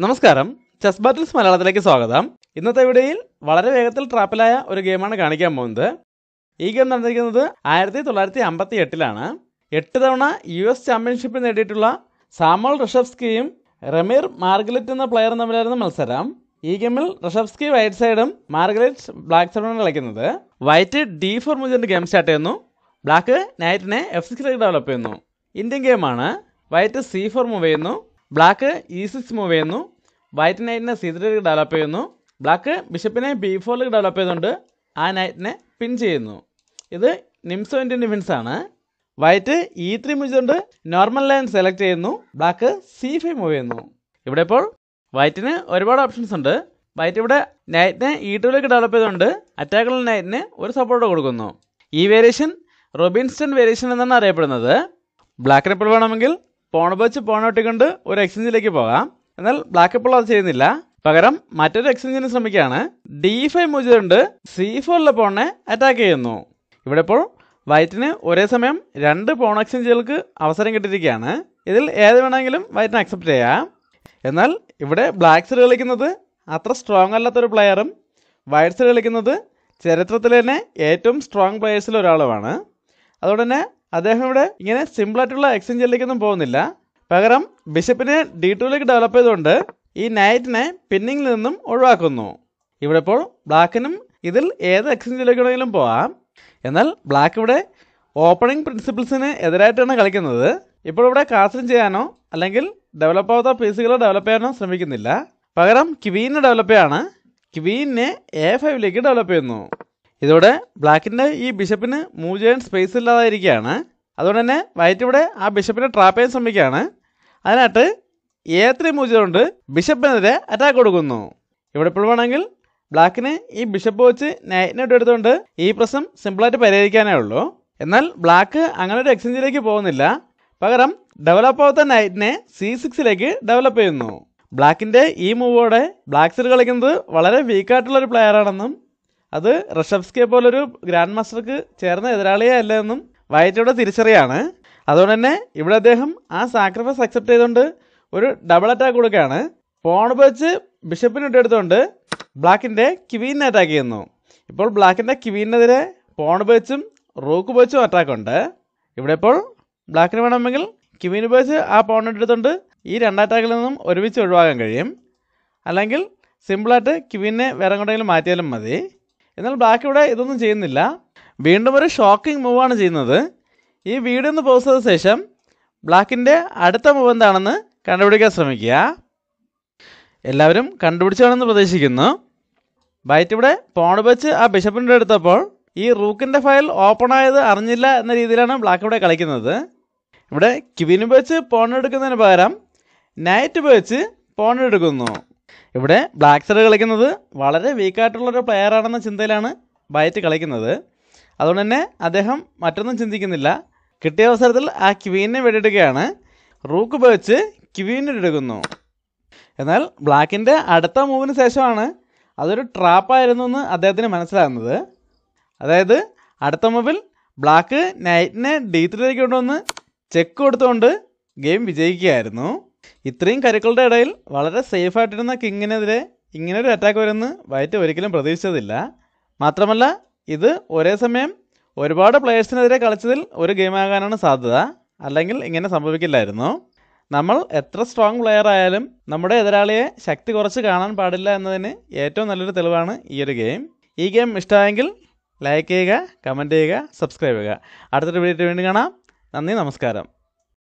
നമസ്കാരം, chess battles മലയാളത്തിലേക്ക് സ്വാഗതം. ഇന്നത്തെ വീഡിയോയിൽ വളരെ വേഗത്തിൽ ട്രാപ്പിലായ ഒരു ഗെയിമാണ് കാണിക്കാൻ പോകുന്നത്. ഈ ഗെയിം നടന്നിരിക്കുന്നത് 1958-ലാണ്. 8 തവണ US ചാമ്പ്യൻഷിപ്പ് നേടിയിട്ടുള്ള സാമുവൽ റഷഫ്സ്കിയും റമീർ മാർഗലറ്റ് എന്ന പ്ലെയറും തമ്മിലായിരുന്നു മത്സരം. ഈ ഗെയിമിൽ റഷഫ്സ്കി വൈറ്റ് സൈഡും മാർഗലറ്റ് ബ്ലാക്ക് സൈഡുമാണ് കളിക്കുന്നത്. വൈറ്റ് D4 മുതൽ ഗെയിം സ്റ്റാർട്ട് ചെയ്യുന്നു. ബ്ലാക്ക് നൈറ്റിനെ F6 ഡെവലപ്പ് ചെയ്യുന്നു. ഇന്ത്യൻ ഗെയിമാണ്. വൈറ്റ് C4 മൂവ് ചെയ്യുന്നു. ബ്ലാക്ക് E6 മൂവ് ചെയ്യുന്നു. വൈറ്റ് നൈറ്റിനെ C3 ഡെവലപ്പ് ചെയ്യുന്നു. ബ്ലാക്ക് ബിഷപ്പിനെ B4 ഡെവലപ്പ് ചെയ്തുകൊണ്ട് ആ നൈറ്റിനെ പിൻ ചെയ്യുന്നു. ഇത് നിംസോ ഇന്ത്യൻ ഡിഫൻസ് ആണ്. വൈറ്റ് E3 മുതലുകൊണ്ട് നോർമൽ ലൈൻ സെലക്ട് ചെയ്യുന്നു. ബ്ലാക്ക് C5 മൂവ് ചെയ്യുന്നു. ഇവിടെ ഇപ്പോൾ വൈറ്റിന് ഒരുപാട് ഓപ്ഷൻസ് ഉണ്ട്. വൈറ്റ് ഇവിടെ നൈറ്റിനെ E2 ഡെവലപ്പ് ചെയ്തുകൊണ്ട് അറ്റാക്കുള്ള നൈറ്റിന് ഒരു സപ്പോർട്ട് കൊടുക്കുന്നു. ഈ വേരിയേഷൻ റോബിൻസ്റ്റൺ വേരിയേഷൻ എന്നാണ് അറിയപ്പെടുന്നത്. ബ്ലാക്കിന് ഇപ്പോൾ വേണമെങ്കിൽ പോൺ വെച്ച് പോൺ ഒട്ടിക്കൊണ്ട് ഒരു എക്സ്ചേഞ്ചിലേക്ക് പോകാം. എന്നാൽ ബ്ലാക്ക് ഇപ്പോൾ അത് ചെയ്യുന്നില്ല. പകരം മറ്റൊരു എക്സ്ചേഞ്ചിന് ശ്രമിക്കുകയാണ്. D5 മുതലുകൊണ്ട് C4 പോണിനെ അറ്റാക്ക് ചെയ്യുന്നു. ഇവിടെ ഇപ്പോൾ വൈറ്റിന് ഒരേ സമയം 2 പോൺ എക്സ്ചേഞ്ചുകൾക്ക് അവസരം കിട്ടിയിരിക്കുകയാണ്. ഇതിൽ ഏത് വേണമെങ്കിലും വൈറ്റിന് അക്സെപ്റ്റ് ചെയ്യാം. എന്നാൽ ഇവിടെ ബ്ലാക്ക് സൈഡ് കളിക്കുന്നത് അത്ര സ്ട്രോങ് അല്ലാത്തൊരു പ്ലെയറും വൈറ്റ് സൈഡ് കളിക്കുന്നത് ചരിത്രത്തിൽ തന്നെ ഏറ്റവും സ്ട്രോങ് പ്ലെയേഴ്സിൽ ഒരാളുമാണ്. അതുകൊണ്ട് തന്നെ അദ്ദേഹം ഇവിടെ ഇങ്ങനെ സിമ്പിളായിട്ടുള്ള എക്സ്ചേഞ്ചിലേക്കൊന്നും പോകുന്നില്ല. പകരം ബിഷപ്പിനെ D2 ഡെവലപ്പ് ചെയ്തുകൊണ്ട് ഈ നൈറ്റിനെ പിന്നിങ്ങിൽ നിന്നും ഒഴിവാക്കുന്നു. ഇവിടെ ഇപ്പോൾ ബ്ലാക്കിനും ഇതിൽ ഏത് എക്സ്ചേഞ്ചിലേക്ക് വേണമെങ്കിലും പോകാം. എന്നാൽ ബ്ലാക്ക് ഇവിടെ ഓപ്പണിംഗ് പ്രിൻസിപ്പിൾസിന് എതിരായിട്ടാണ് കളിക്കുന്നത്. ഇപ്പോൾ ഇവിടെ കാസ്റ്റിംഗ് ചെയ്യാനോ അല്ലെങ്കിൽ ഡെവലപ്പ് ആവാത്ത പീസുകളോ ഡെവലപ്പ് ചെയ്യാനോ ശ്രമിക്കുന്നില്ല. പകരം ക്വീനെ ഡെവലപ്പ് ചെയ്യാണ്. ക്വീനെ A5 ഡെവലപ്പ് ചെയ്യുന്നു. ഇതോടെ ബ്ലാക്കിൻ്റെ ഈ ബിഷപ്പിന് മൂവ് ചെയ്യാൻ സ്പേസ് ഇല്ലാതായിരിക്കുകയാണ്. അതുകൊണ്ട് തന്നെ വൈറ്റ് ഇവിടെ ആ ബിഷപ്പിനെ ട്രാപ്പ് ചെയ്യാൻ ശ്രമിക്കുകയാണ്. അതിനായിട്ട് A3 മൂവ് ചെയ്തുകൊണ്ട് ബിഷപ്പിനെതിരെ അറ്റാക്ക് കൊടുക്കുന്നു. ഇവിടെ ഇപ്പോൾ വേണമെങ്കിൽ ബ്ലാക്കിന് ഈ ബിഷപ്പ് വെച്ച് നൈറ്റിനെ എടുത്തുകൊണ്ട് ഈ പ്രശ്നം സിമ്പിളായിട്ട് പരിഹരിക്കാനേ ഉള്ളൂ. എന്നാൽ ബ്ലാക്ക് അങ്ങനെ ഒരു എക്സ്ചേഞ്ചിലേക്ക് പോകുന്നില്ല. പകരം ഡെവലപ്പ് ആവാത്ത നൈറ്റിനെ C6 ഡെവലപ്പ് ചെയ്യുന്നു. ബ്ലാക്കിൻ്റെ ഈ മൂവോടെ ബ്ലാക്ക് സൈഡ് കളിക്കുന്നത് വളരെ വീക്കായിട്ടുള്ളൊരു പ്ലെയറാണെന്നും അത് റഷഫ്സ്കിയെ പോലൊരു ഗ്രാൻഡ് മാസ്റ്റർക്ക് ചേർന്ന എതിരാളിയേ അല്ല എന്നും വൈറ്റ് ഇവിടെ തിരിച്ചറിയാണ്. അതുകൊണ്ട് തന്നെ ഇവിടെ അദ്ദേഹം ആ സാക്രിഫൈസ് അക്സെപ്റ്റ് ചെയ്തുകൊണ്ട് ഒരു ഡബിൾ അറ്റാക്ക് കൊടുക്കുകയാണ്. പോൺ വെച്ച് ബിഷപ്പിന് ഇട്ടെടുത്തുകൊണ്ട് ബ്ലാക്കിൻ്റെ ക്വീനെ അറ്റാക്ക് ചെയ്യുന്നു. ഇപ്പോൾ ബ്ലാക്കിൻ്റെ ക്വീനെതിരെ പോൺ വെച്ചും റൂക്ക് വെച്ചും അറ്റാക്കുണ്ട്. ഇവിടെ ഇപ്പോൾ ബ്ലാക്കിന് വേണമെങ്കിൽ ക്വീൻ വെച്ച് ആ പോൺ എടുത്തുകൊണ്ട് ഈ 2 അറ്റാക്കിൽ നിന്നും ഒരുമിച്ച് ഒഴിവാക്കാൻ കഴിയും. അല്ലെങ്കിൽ സിമ്പിളായിട്ട് ക്വീനെ വേറെ എങ്ങോട്ടെങ്കിലും മാറ്റിയാലും മതി. എന്നാൽ ബ്ലാക്ക് ഇവിടെ ഇതൊന്നും ചെയ്യുന്നില്ല. വീണ്ടും ഒരു ഷോക്കിംഗ് മൂവാണ് ചെയ്യുന്നത്. ഈ വീഡിയോ ഒന്ന് പോസ്റ്റ് ചെയ്ത ശേഷം ബ്ലാക്കിൻ്റെ അടുത്ത മൂവ് എന്താണെന്ന് കണ്ടുപിടിക്കാൻ ശ്രമിക്കുക. എല്ലാവരും കണ്ടുപിടിച്ചാണെന്ന് പ്രതീക്ഷിക്കുന്നു. വൈറ്റ് ഇവിടെ പോൺ വെച്ച് ആ ബിഷപ്പിൻ്റെ എടുത്തപ്പോൾ ഈ റൂക്കിൻ്റെ ഫയൽ ഓപ്പൺ ആയത് അറിഞ്ഞില്ല എന്ന രീതിയിലാണ് ബ്ലാക്ക് ഇവിടെ കളിക്കുന്നത്. ഇവിടെ ക്വീൻ വെച്ച് പോൺ എടുക്കുന്നതിന് പകരം നൈറ്റ് വെച്ച് പോൺ എടുക്കുന്നു. ഇവിടെ ബ്ലാക്ക് സൈഡ് കളിക്കുന്നത് വളരെ വീക്കായിട്ടുള്ളൊരു പ്ലെയറാണെന്ന ചിന്തയിലാണ് വൈറ്റ് കളിക്കുന്നത്. അതുകൊണ്ട് തന്നെ അദ്ദേഹം മറ്റൊന്നും ചിന്തിക്കുന്നില്ല. കിട്ടിയ അവസരത്തിൽ ആ ക്വീനെ വെടിയെടുക്കുകയാണ്. റൂക്ക് വെച്ച് ക്വീനെ എടുക്കുന്നു. എന്നാൽ ബ്ലാക്കിൻ്റെ അടുത്ത മൂവിന് ശേഷമാണ് അതൊരു ട്രാപ്പായിരുന്നു എന്ന് അദ്ദേഹത്തിന് മനസ്സിലാകുന്നത്. അതായത് അടുത്ത മൂവിൽ ബ്ലാക്ക് നൈറ്റിനെ D3 കൊണ്ടുവന്ന് ചെക്ക് കൊടുത്തുകൊണ്ട് ഗെയിം വിജയിക്കുകയായിരുന്നു. ഇത്രയും കരുക്കളുടെ ഇടയിൽ വളരെ സേഫായിട്ടിരുന്ന കിങ്ങിനെതിരെ ഇങ്ങനൊരു അറ്റാക്ക് വരുമെന്ന് വൈറ്റ് ഒരിക്കലും പ്രതീക്ഷിച്ചതില്ല. മാത്രമല്ല ഇത് ഒരേ സമയം ഒരുപാട് പ്ലെയേഴ്സിനെതിരെ കളിച്ചതിൽ ഒരു ഗെയിമാകാനാണ് സാധ്യത. അല്ലെങ്കിൽ ഇങ്ങനെ സംഭവിക്കില്ലായിരുന്നു. നമ്മൾ എത്ര സ്ട്രോങ് പ്ലെയർ ആയാലും നമ്മുടെ എതിരാളിയെ ശക്തി കുറച്ച് കാണാൻ പാടില്ല എന്നതിന് ഏറ്റവും നല്ലൊരു തെളിവാണ് ഈ ഒരു ഗെയിം. ഈ ഗെയിം ഇഷ്ടമായെങ്കിൽ ലൈക്ക് ചെയ്യുക, കമൻറ്റ് ചെയ്യുക, സബ്സ്ക്രൈബ് ചെയ്യുക. അടുത്തൊരു വീഡിയോ വീണ്ടും കാണാം. നന്ദി, നമസ്കാരം.